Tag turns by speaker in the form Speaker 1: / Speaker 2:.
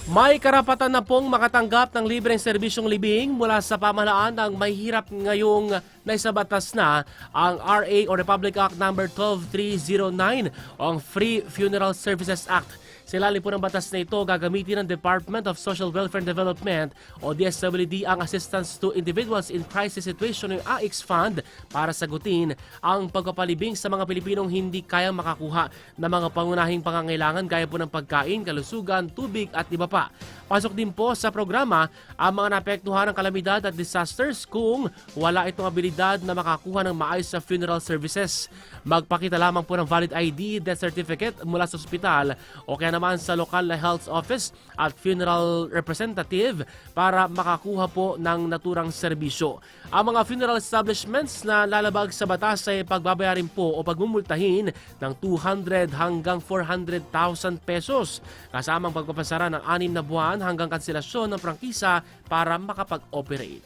Speaker 1: May karapatan na pong makatanggap ng libreng serbisyong libing mula sa pamahalaan ng may hirap ngayong naisabatas na ang RA o Republic Act No. 12309 o ang Free Funeral Services Act. Sa ilalim po ng batas na ito, gagamitin ng Department of Social Welfare and Development o DSWD ang Assistance to Individuals in Crisis Situation o AICS Fund para sagutin ang pagpapalibing sa mga Pilipinong hindi kayang makakuha ng mga pangunahing pangangailangan gaya po ng pagkain, kalusugan, tubig at iba pa. Pasok din po sa programa ang mga naapektuhan ng kalamidad at disasters kung wala itong abilidad na makakuha ng maayos sa funeral services. Magpakita lamang po ng valid ID, death certificate mula sa ospital o kaya naman sa lokal na health office at funeral representative para makakuha po ng naturang serbisyo. Ang mga funeral establishments na lalabag sa batas ay pagbabayarin po o pagmumultahin ng 200 hanggang 400,000 pesos kasamang pagpapasara ng 6 na buwan hanggang kanselasyon ng prangkisa para makapag-operate.